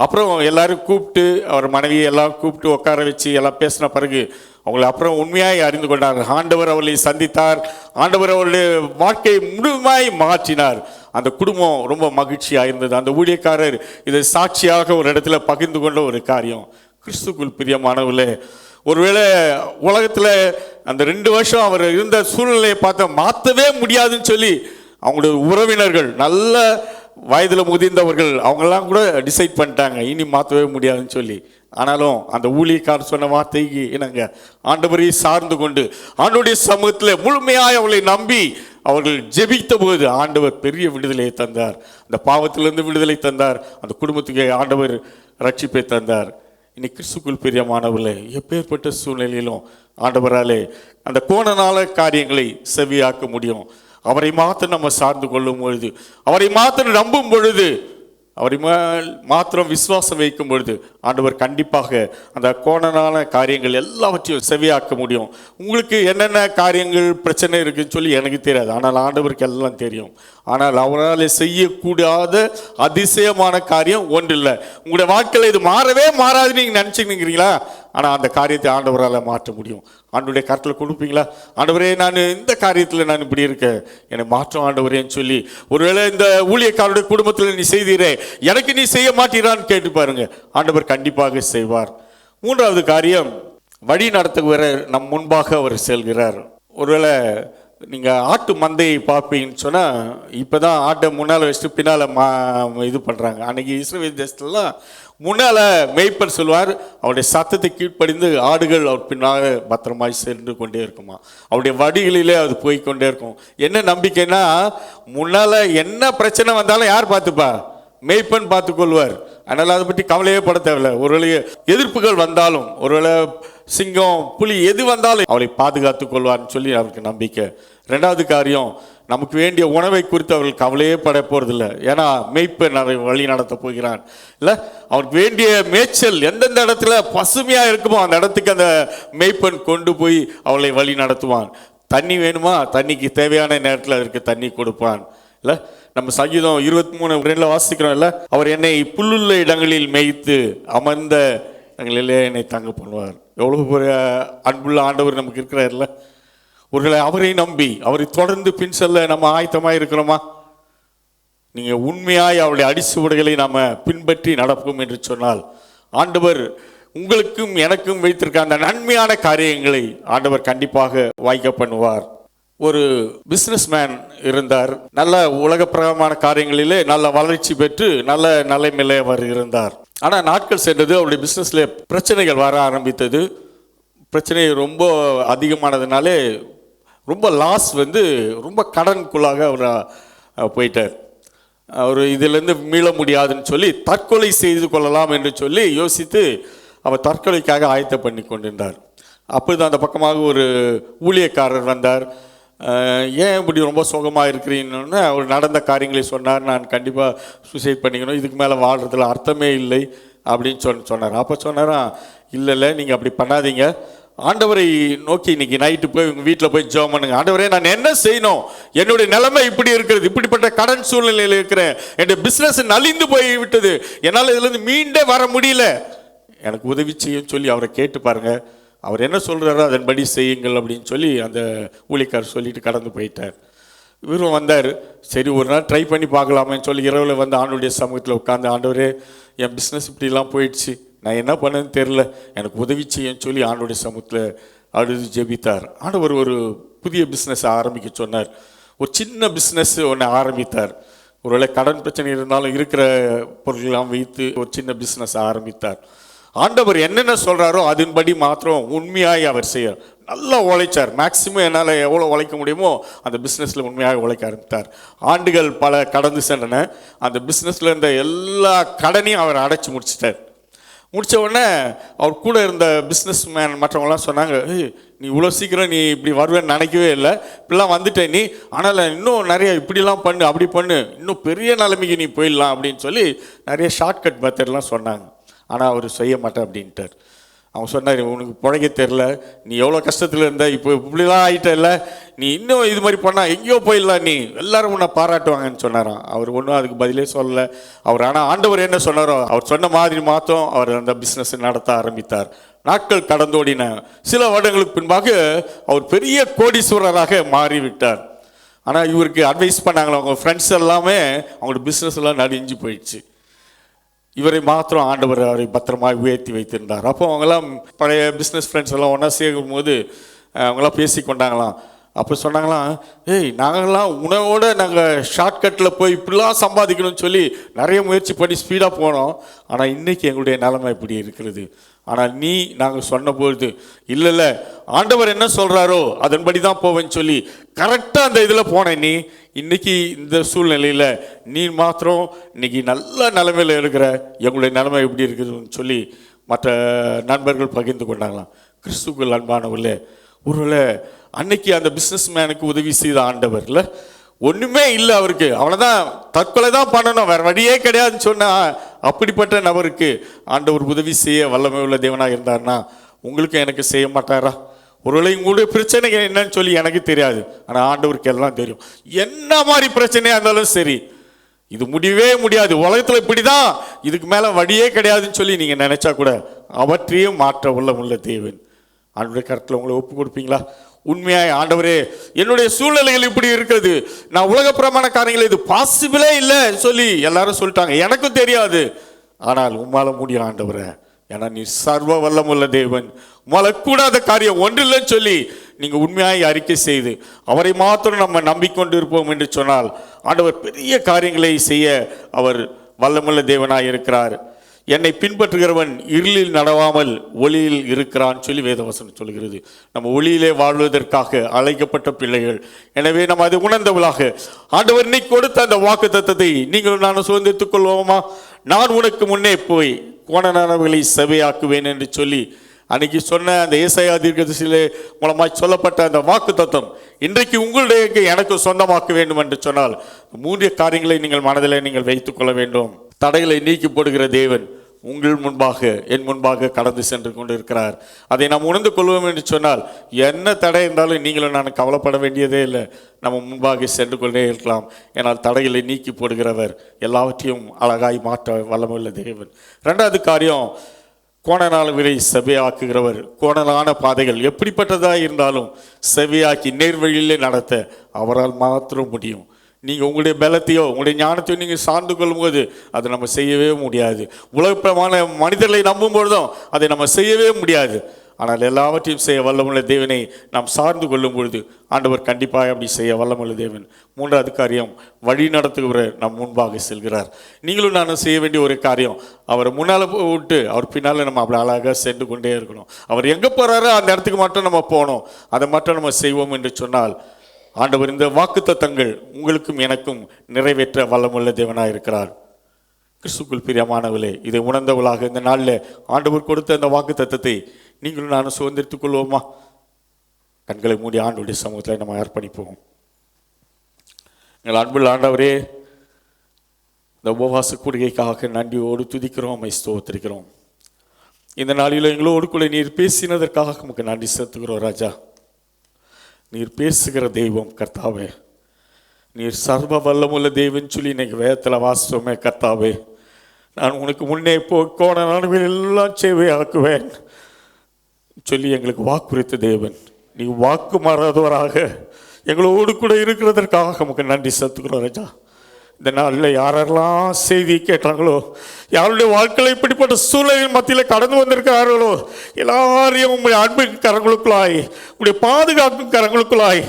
அப்புறம் எல்லாரும் கூப்பிட்டு அவர் மனைவியை எல்லாம் கூப்பிட்டு உட்கார வச்சு எல்லாம் பேசின பிறகு அவங்களை அப்புறம் உண்மையாய் அறிந்து கொண்டார். ஆண்டவர் அவளை சந்தித்தார், ஆண்டவர் அவருடைய வாழ்க்கையை முழுமையாய் மாற்றினார். அந்த குடும்பம் ரொம்ப மகிழ்ச்சியாக இருந்தது. அந்த ஊழியக்காரர் இதை சாட்சியாக ஒரு இடத்துல பகிர்ந்து கொண்ட ஒரு காரியம். கிறிஸ்துக்குள் பிரியமானவர்களே, ஒருவேளை உலகத்தில் அந்த 2 வருஷம் அவர் இருந்த சூழ்நிலையை பார்த்து மாற்றவே முடியாதுன்னு சொல்லி அவங்களுடைய உறவினர்கள், நல்ல வயதில் முதிர்ந்தவர்கள், அவங்கெல்லாம் கூட டிசைட் பண்ணிட்டாங்க இனி மாற்றவே முடியாதுன்னு சொல்லி. ஆனாலும் அந்த ஊழியக்காரர் சொன்ன வார்த்தைக்கு என்னங்க, ஆண்டவரை சார்ந்து கொண்டு ஆண்டவருடைய சமூகத்தில் முழுமையாக அவளை நம்பி அவர்கள் ஜெபித்த போது ஆண்டவர் பெரிய விடுதலையை தந்தார். அந்த பாவத்திலிருந்து விடுதலை தந்தார், அந்த குடும்பத்துக்கு ஆண்டவர் ரட்சிப்பை தந்தார். இன்னைக்கு கிறிஸ்துக்குள் பிரியமானவர்களே, எப்பேற்பட்ட சூழ்நிலையிலும் ஆண்டவராலே அந்த கோணனால காரியங்களை செவியாக்க முடியும். அவரை மாத்திரம் நம்ம சார்ந்து கொள்ளும் பொழுது, அவரை மாத்திரம் நம்பும் பொழுது, அவரை மாத்திரம் விசுவாசம் வைக்கும் பொழுது ஆண்டவர் கண்டிப்பாக அந்த கோணனான காரியங்கள் எல்லாவற்றையும் செவியாக்க முடியும். உங்களுக்கு என்னென்ன காரியங்கள் பிரச்சனை இருக்குன்னு சொல்லி எனக்கு தெரியாது, ஆனால் ஆண்டவருக்கு எல்லாம் தெரியும். ஆனால் அவரால் செய்யக்கூடாத அதிசயமான காரியம் ஒன்று இல்லை. உங்களுடைய வாழ்க்கையில் இது மாறவே மாறாதுன்னு நீங்கள் நினச்சிக்கிறீங்களா? ஆனால் அந்த காரியத்தை ஆண்டவரால் மாற்ற முடியும். ஆண்டவருடைய கருத்தில் கொடுப்பீங்களா? ஆண்டவரே, நான் இந்த காரியத்தில் நான் இப்படி இருக்கேன், என்னை மாற்றம் ஆண்டவரேன்னு சொல்லி ஒருவேளை இந்த ஊழியக்காரருடைய குடும்பத்தில் நீ செய்தீரே, எனக்கு நீ செய்ய மாட்டீரான்னு கேட்டு பாருங்க, ஆண்டவர் கண்டிப்பாக செய்வார். 3வது காரியம், வழி நடத்துகிற நம் முன்பாக அவர் செல்கிறார். ஒருவேளை நீங்கள் ஆட்டு மந்தையை பார்ப்பீங்கன்னு சொன்னால், இப்போ தான் ஆட்டை முன்னால் வச்சுட்டு பின்னால் இது பண்ணுறாங்க. அன்றைக்கி இஸ்ரவேல் தேசத்துலலாம் முன்னால் மேய்ப்பர் சொல்வார், அவருடைய சத்தத்தை கீழ்ப்படிந்து ஆடுகள் அவர் பின்னால் பத்திரமாய் சென்று கொண்டே இருக்குமா, அவருடைய வடிகளிலே அது போய்கொண்டே இருக்கும். என்ன நம்பிக்கைன்னா, முன்னால் என்ன பிரச்சனை வந்தாலும் யார் பார்த்துப்பா? மேய்ப்பன் பார்த்துக்கொள்வார். அதனால் அதை பற்றி கவலையே பட தேவையில்லை. ஒருவேளை எதிர்ப்புகள் வந்தாலும், ஒருவேளை சிங்கம் புலி எது வந்தாலும் அவளை பாதுகாத்து கொள்வார்னு சொல்லி அவருக்கு நம்பிக்கை. 2வது காரியம், நமக்கு வேண்டிய உணவை குறித்து அவர்கள் கவலையே பட போகிறதில்ல. ஏன்னா மேய்ப்பன் அதை வழி நடத்த போகிறான். இல்லை, அவருக்கு வேண்டிய மேய்ச்சல் எந்தெந்த இடத்துல பசுமையாக இருக்குமோ அந்த இடத்துக்கு அந்த மேய்ப்பன் கொண்டு போய் அவளை வழி நடத்துவான். தண்ணி வேணுமா, தண்ணிக்கு தேவையான நேரத்தில் அதற்கு தண்ணி கொடுப்பான். இல்லை, நம்ம சங்கீதம் 23:2 வாசிக்கிறோம் இல்லை, அவர் என்னை புல்லுள்ள இடங்களில் மேய்த்து அமர்ந்த இடங்களிலே என்னை தங்க பண்ணுவார். எவ்வளோ பெரிய அன்புள்ள ஆண்டவர் நமக்கு இருக்கிறார்ல. ஒருவேளை அவரை நம்பி அவரை தொடர்ந்து பின் செல்ல நம்ம ஆயத்தமாக இருக்கிறோமா? நீங்கள் உண்மையாய் அவருடைய அடிச்சுவடுகளை நாம் பின்பற்றி நடப்போம் என்று சொன்னால் ஆண்டவர் உங்களுக்கும் எனக்கும் வைத்திருக்க அந்த நன்மையான காரியங்களை ஆண்டவர் கண்டிப்பாக வாய்க்க பண்ணுவார். ஒரு பிஸ்னஸ்மேன் இருந்தார். நல்ல உலகப்பிரகமான காரியங்களிலே நல்ல வளர்ச்சி பெற்று நல்ல நிலைமையிலே அவர் இருந்தார். ஆனால் நாட்கள் சென்றது, அவருடைய பிஸ்னஸில் பிரச்சனைகள் வர ஆரம்பித்தது. பிரச்சனை ரொம்ப அதிகமானதுனாலே ரொம்ப லாஸ் ரொம்ப கடனுக்குள்ளாக அவர் போயிட்டார். அவர் இதிலேருந்து மீள முடியாதுன்னு சொல்லி தற்கொலை செய்து கொள்ளலாம் என்று சொல்லி யோசித்து அவர் தற்கொலைக்காக ஆயத்த பண்ணி கொண்டிருந்தார். அப்போது அந்த பக்கமாக ஒரு ஊழியக்காரர் வந்தார். ஏன் இப்படி ரொம்ப சோகமாக இருக்கிறீங்கன்னு அவர் நடந்த காரியங்களை சொன்னார். நான் கண்டிப்பாக சூசைட் பண்ணிக்கணும், இதுக்கு மேலே வாழ்கிறதுல அர்த்தமே இல்லை அப்படின்னு சொன்னார். அப்போ சொன்னாரா, இல்லை நீங்கள் அப்படி பண்ணாதீங்க, ஆண்டவரை நோக்கி இன்னைக்கு நைட்டு போய் உங்கள் வீட்டில் போய் ஜெபம் பண்ணுங்க. ஆண்டவரே, நான் என்ன செய்யணும், என்னுடைய நிலைமை இப்படி இருக்கிறது, இப்படிப்பட்ட கடன் சூழ்நிலையில் இருக்கிறேன், என்னுடைய பிஸ்னஸ் நலிந்து போய் விட்டது, என்னால் இதுலேருந்து மீண்டே வர முடியல, எனக்கு உதவி செய்யும் சொல்லி அவரை கேட்டு பாருங்க. அவர் என்ன சொல்கிறாரோ அதன்படி செய்யுங்கள் அப்படின்னு சொல்லி அந்த ஊழியக்காரர் சொல்லிட்டு கடந்து போயிட்டார். இவரும் வந்தார். சரி, ஒரு நாள் ட்ரை பண்ணி பார்க்கலாமேன்னு சொல்லி இரவில் வந்து ஆண்டவருடைய சமூகத்தில் உட்காந்து, ஆண்டவரே, என் பிஸ்னஸ் இப்படிலாம் போயிடுச்சு, நான் என்ன பண்ணேன்னு தெரில, எனக்கு உதவி செய்யன்னு சொல்லி ஆண்டவருடைய சமூகத்தில் அழுது ஜெபித்தார். ஆண்டவர் ஒரு புதிய பிஸ்னஸ் ஆரம்பிக்க சொன்னார். ஒரு சின்ன பிஸ்னஸ் ஒன்று ஆரம்பித்தார். ஒருவேளை கடன் பிரச்சனை இருந்தாலும் இருக்கிற பொருட்கள்லாம் வைத்து ஒரு சின்ன பிஸ்னஸ் ஆரம்பித்தார். ஆண்டவர் என்னென்ன சொல்கிறாரோ அதன்படி மாத்திரம் உண்மையாய் அவர் செய்யார். நல்லா உழைச்சார். மேக்சிமம் என்னால் எவ்வளோ உழைக்க முடியுமோ அந்த பிஸ்னஸில் உண்மையாக உழைக்க ஆரம்பித்தார். ஆண்டுகள் பல கடந்து சென்றன. அந்த பிஸ்னஸில் இருந்த எல்லா கடனையும் அவர் அடைச்சி முடிச்சிட்டார். முடித்த உடனே அவர் கூட இருந்த பிஸ்னஸ் மேன் மற்றவங்களாம் சொன்னாங்க, நீ இவ்வளோ சீக்கிரம் நீ இப்படி வருவேன்னு நினைக்கவே இல்லை, இப்படிலாம் வந்துட்டேன் நீ, ஆனால் இன்னும் நிறைய இப்படிலாம் பண்ணு, அப்படி பண்ணு, இன்னும் பெரிய நிலைமைக்கு நீ போயிடலாம் அப்படின்னு சொல்லி நிறைய ஷார்ட்கட் மெத்தட்லாம் சொன்னாங்க. ஆனால் அவர் செய்ய மாட்டேன் அப்படின்ட்டார். அவன் சொன்னார், உனக்கு பிழைக்க தெரில, நீ எவ்வளோ கஷ்டத்தில் இருந்த, இப்போ இப்படிலாம் ஆகிட்ட இல்லை, நீ இன்னும் இது மாதிரி பண்ணால் எங்கேயோ போயிடலாம், நீ எல்லாரும் உன்னை பாராட்டுவாங்கன்னு சொன்னாராம். அவர் ஒன்றும் அதுக்கு பதிலே சொல்லலை. அவர் ஆனால் ஆண்டவர் என்ன சொன்னாரோ அவர் சொன்ன மாதிரி மாற்றம் அவர் அந்த பிஸ்னஸ் நடத்த ஆரம்பித்தார். நாட்கள் கடந்தோடின. சில வருடங்களுக்கு பின்பாக அவர் பெரிய கோடீஸ்வரராக மாறிவிட்டார். ஆனால் இவருக்கு அட்வைஸ் பண்ணாங்களே அவங்க ஃப்ரெண்ட்ஸ் எல்லாமே அவங்களோட பிஸ்னஸ் எல்லாம் நடிஞ்சு போயிடுச்சு. இவரை மாத்திரம் ஆண்டவர் அவரை பத்திரமாக உயர்த்தி வைத்திருந்தார். அப்போ அவங்கெல்லாம் பழைய பிஸ்னஸ் ஃப்ரெண்ட்ஸ் எல்லாம் ஒன்றா சேர்க்கும் போது அவங்களாம் பேசி கொண்டாங்களாம். அப்போ சொன்னாங்களாம், நாங்கள்லாம் உணவோடு நாங்கள் ஷார்ட்கட்டில் போய் இப்படிலாம் சம்பாதிக்கணும்னு சொல்லி நிறைய முயற்சி பண்ணி ஸ்பீடாக போனோம். ஆனால் இன்றைக்கி எங்களுடைய நிலைமை இப்படி இருக்கிறது. ஆனால் நீ நாங்கள் சொன்னபொழுது இல்லை ஆண்டவர் என்ன சொல்கிறாரோ அதன்படி தான் போவேன்னு சொல்லி கரெக்டாக அந்த இதில் போனேன். நீ இன்றைக்கி இந்த சூழ்நிலையில் நீ மாத்திரம் இன்றைக்கி நல்ல நிலைமையில் இருக்கிற, எங்களுடைய நிலைமை எப்படி இருக்குதுன்னு சொல்லி மற்ற நண்பர்கள் பகிர்ந்து கொண்டாங்களாம். கிறிஸ்துவுக்குள் அன்பானவர்களே, ஒருவேளை அன்னைக்கு அந்த பிஸ்னஸ் மேனுக்கு உதவி செய்த ஆண்டவர் இல்லை, ஒன்றுமே இல்லை அவருக்கு, அவ்வளோதான் தற்கொலை தான் பண்ணணும், வேறு வழியே கிடையாதுன்னு சொன்னால் அப்படிப்பட்ட நபருக்கு ஆண்டவர் உதவி செய்ய வல்லமை உள்ள தேவனாக இருந்தார்னா உங்களுக்கு எனக்கு செய்ய மாட்டாரா? ஒருவேளை உங்களுடைய பிரச்சனை என்னன்னு சொல்லி எனக்கு தெரியாது, ஆனால் ஆண்டவருக்கு எல்லாம் தெரியும். என்ன மாதிரி பிரச்சனையாக இருந்தாலும் சரி, இது முடியவே முடியாது, உலகத்தில் இப்படி தான், இதுக்கு மேலே வழியே கிடையாதுன்னு சொல்லி நீங்கள் நினச்சா கூட அவற்றையும் மாற்ற உள்ள தேவன். ஆண்டவருடைய கருத்தில் உங்களை ஒப்பு கொடுப்பீங்களா? உண்மையாய் ஆண்டவரே, என்னுடைய சூழ்நிலைகள் இப்படி இருக்கிறது, நான் உலகப்புறமான காரியங்கள் இது பாசிபிளே இல்லை சொல்லி எல்லாரும் சொல்லிட்டாங்க, எனக்கும் தெரியாது, ஆனால் உம்மால முடியும் ஆண்டவரே, ஏன்னா நீ சர்வ வல்லமுள்ள தேவன், உம்மால கூடாத காரியம் ஒன்றில்லைன்னு சொல்லி நீங்கள் உண்மையாய் அறிக்கை செய்து அவரை மாத்திரம் நம்ம நம்பிக்கொண்டு இருப்போம் என்று சொன்னால் ஆண்டவர் பெரிய காரியங்களை செய்ய அவர் வல்லமுள்ள தேவனாய் இருக்கிறார். என்னை பின்பற்றுகிறவன் இருளில் நடவாமல் ஒளியில் இருக்கிறான்னு சொல்லி வேதவசனம் சொல்கிறது. நம்ம ஒளியிலே வாழ்வதற்காக அழைக்கப்பட்ட பிள்ளைகள். எனவே நம்ம அதை உணர்ந்தவளாக ஆண்டவர் இன்னைக்கு கொடுத்த அந்த வாக்கு தத்தத்தை நீங்கள் நான் சுதந்திரித்துக் கொள்வோமா? நான் உனக்கு முன்னே போய் கோணனானவர்களை செவையாக்குவேன் என்று சொல்லி அன்னைக்கு சொன்ன அந்த ஏசாயா தீர்க்கதரிசியிலே மூலமாய் சொல்லப்பட்ட அந்த வாக்கு தத்தம் இன்றைக்கு உங்களுடைய எனக்கு சொந்தமாக்க வேண்டும் என்று சொன்னால் 3 காரியங்களை நீங்கள் மனதில் நீங்கள் வைத்துக் கொள்ள வேண்டும். தடைகளை நீக்கி போடுகிற தேவன் உங்கள் முன்பாக என் முன்பாக கடந்து சென்று கொண்டு இருக்கிறார். அதை நாம் உணர்ந்து கொள்வோம் என்று சொன்னால் என்ன தடை இருந்தாலும் நீங்களும் நான் கவலைப்பட வேண்டியதே இல்லை, நம்ம முன்பாக சென்று கொண்டே இருக்கலாம். ஏன்னால் தடைகளை நீக்கி போடுகிறவர் எல்லாவற்றையும் அழகாய் மாற்ற வல்லமுள்ள தேவன். 2வது காரியம், கோணலானவர்களை செவையாக்குகிறவர். கோணலான பாதைகள் எப்படிப்பட்டதாக இருந்தாலும் செவையாக்கி நேர்வழியிலே நடத்த அவரால் மாத்திரம் முடியும். நீங்கள் உங்களுடைய பலத்தையோ உங்களுடைய ஞானத்தையோ நீங்கள் சார்ந்து கொள்ளும்போது அதை நம்ம செய்யவே முடியாது. உலகப்பிரமான மனிதர்களை நம்பும் பொழுதும் அதை நம்ம செய்யவே முடியாது. ஆனால் எல்லாவற்றையும் செய்ய வல்லமுள்ள தேவனை நாம் சார்ந்து கொள்ளும் பொழுது ஆண்டவர் கண்டிப்பாக அப்படி செய்ய வல்லமுள்ள தேவன். 3வது காரியம், வழி நடத்துகிறவர் நம் முன்பாக செல்கிறார். நீங்களும் நானும் செய்ய வேண்டிய ஒரு காரியம், அவரை முன்னால் விட்டு அவர் பின்னால் நம்ம அப்படி அழகாக சென்று கொண்டே இருக்கணும். அவர் எங்கே போகிறாரோ அந்த இடத்துக்கு மட்டும் நம்ம போகணும், அதை மட்டும் நம்ம செய்வோம் என்று சொன்னால் ஆண்டவர் இந்த வாக்குத்தத்தங்கள் உங்களுக்கும் எனக்கும் நிறைவேற்ற வல்லமுள்ள தேவனாக இருக்கிறார். கிறிஸ்துக்குள் பிரியமானவர்களே, இதை உணர்ந்தவளாக இந்த நாளில் ஆண்டவர் கொடுத்த அந்த வாக்குத்தத்தத்தை நீங்களும் நானும் சுதந்திரித்துக் கொள்வோமா? கண்களை மூடி ஆண்டவருடைய சமூகத்தில் நம்ம அர்ப்பணிப்போம். எங்கள் அன்புள்ள ஆண்டவரே, இந்த உபவாச கூடுகைக்காக நன்றியோடு துதிக்கிறோம், ஸ்தோத்திரிக்கிறோம். இந்த நாளில் எங்களோடு கூட நீர் பேசினதற்காக நமக்கு நன்றி செலுத்துகிறோம் ராஜா. நீர் பேசுகிற தெய்வம் கர்த்தாவே, நீர் சர்வ வல்லமுள்ள தெய்வம் சொல்லி இன்னைக்கு வேதத்தில் வாசித்தோமே கர்த்தாவே. நான் உனக்கு முன்னே போய் நான் எல்லாம் சேவையாக்குவேன் சொல்லி எங்களுக்கு வாக்குறுத்த தேவன், நீ வாக்கு மாறாதவராக எங்களோடு கூட இருக்கிறதற்காக நமக்கு நன்றி செலுத்துகிறோம் ராஜா. இந்த நாளில் யாரெல்லாம் செய்தி கேட்டாங்களோ, யாருடைய வாழ்க்கையில் இப்படிப்பட்ட சூழலின் மத்தியில் கடந்து வந்திருக்கிறார்களோ, எல்லாரையும் உங்களுடைய அன்பின் கரங்களுக்குள்ளாய், உங்களுடைய பாதுகாக்கும் கரங்களுக்குள்ளாய்,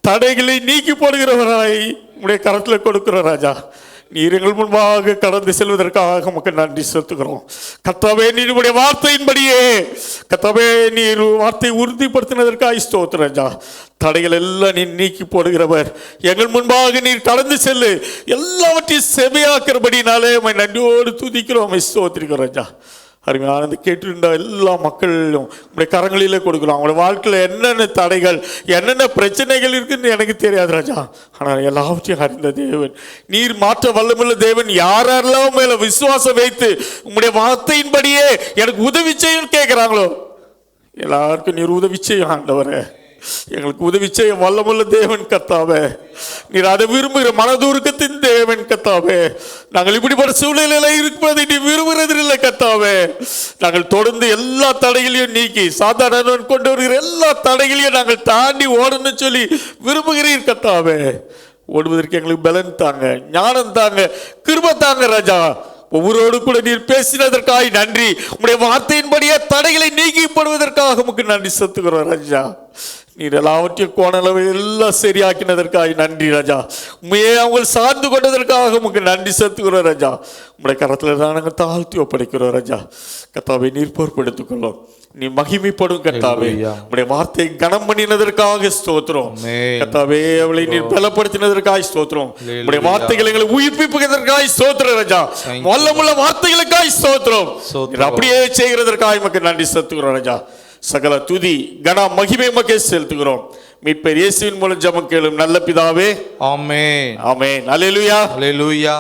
தடைகளை நீக்கி போடுகிறவராய் உங்களுடைய கரத்தில் கொடுக்கிற ராஜா, நீர் எங்கள் முன்பாக கடந்து செல்வதற்காக உமக்கு நன்றி செலுத்துகிறோம். கர்த்தாவே, நீர் உடைய வார்த்தையின்படியே கர்த்தாவே நீர் வார்த்தையை உறுதிப்படுத்தினதற்காக ஸ்தோத்திரம் ராஜா. தடைகள் எல்லாம் நீர் நீக்கி போடுகிறவர், எங்கள் முன்பாக நீர் கடந்து செல்லு, எல்லாவற்றையும் செவையாக்கிறபடினாலே உம்மை நன்றியோடு துதிக்கிறோம், ஸ்தோத்திரிக்கிறோம் ராஜா. அருமையானது கேட்டிருந்த எல்லா மக்களும் உங்களுடைய கரங்களிலே கொடுக்கலாம். அவங்களோட வாழ்க்கையில் என்னென்ன தடைகள், என்னென்ன பிரச்சனைகள் இருக்குன்னு எனக்கு தெரியாது ராஜா. ஆனால் எல்லாவற்றையும் அறிந்த தேவன், நீர் மாற்ற வல்லமுள்ள தேவன். யாரெல்லாம் மேல விசுவாசம் வைத்து உங்களுடைய வார்த்தையின்படியே எனக்கு உதவி செய்யணும்னு கேட்குறாங்களோ, எல்லாருக்கும் நீர் உதவி செய்யும் ஆண்டவரே. எங்களுக்கு உதவி செய்ய வல்லமுள்ள தேவன் கர்த்தாவே. நீர் அதை விரும்புகிற மனதுருக்கத்தின் தேவன் கர்த்தாவே. நாங்கள் இப்படிப்பட்ட சூழ்நிலையில இருப்பதை நீ விரும்புகிறதில்லை கர்த்தாவே. நாங்கள் தொடர்ந்து எல்லா தடைகளையும் நீக்கி சாதாரண கொண்டு வருகிற எல்லா தடைகளையும் நாங்கள் தாண்டி ஓடணும்னு சொல்லி விரும்புகிறீர் கர்த்தாவே. ஓடுவதற்கு எங்களுக்கு பலன் தாங்க, ஞானம் தாங்க, கிருபை தாங்க ராஜா. ஒவ்வொருவரோடு கூட நீர் பேசினதற்காக நன்றி. உங்களுடைய வார்த்தையின்படியே தடைகளை நீக்கப்படுவதற்காக உமக்கு நன்றி செலுத்துகிறோம் ராஜா. நீர் எல்லாவற்றையும் கோணளவை எல்லாம் சரியாக்கினதற்காக நன்றி ராஜா. உண்மையே அவங்க சார்ந்து கொண்டதற்காக உமக்கு நன்றி செலுத்துகிறோம் ராஜா. உங்களுடைய கரத்தில் தான் நாங்கள் தாழ்த்தி ஒப்படைக்கிறோம் ராஜா. கர்த்தாவை நீர் பொறுப்பெடுத்துக் கொள்ளும், நீ மகிமைப்படும் கர்த்தாவே. உங்களுடைய வார்த்தை கனம் பண்ணினதற்காக ஸ்தோத்திரம் கர்த்தாவே. அவளை நீர் பலப்படுத்தினதற்காக ஸ்தோத்திரம். உங்களுடைய வார்த்தைகளை எங்களை உயிர்ப்பிப்பதற்காக ஸ்தோத்திரம் ராஜா. வல்லமுள்ள வார்த்தைகளுக்காக ஸ்தோத்திரம். அப்படியே செய்கிறதற்காக உமக்கு நன்றி செலுத்துகிறோம் ராஜா. சகல துதி கன மகிமை உமக்கே செலுத்துகிறோம். மீட்பர் இயேசுவின் மூலம் ஜெபம் கேளும் நல்ல பிதாவே. ஆமென். ஆமென். அல்லேலூயா. அல்லேலூயா.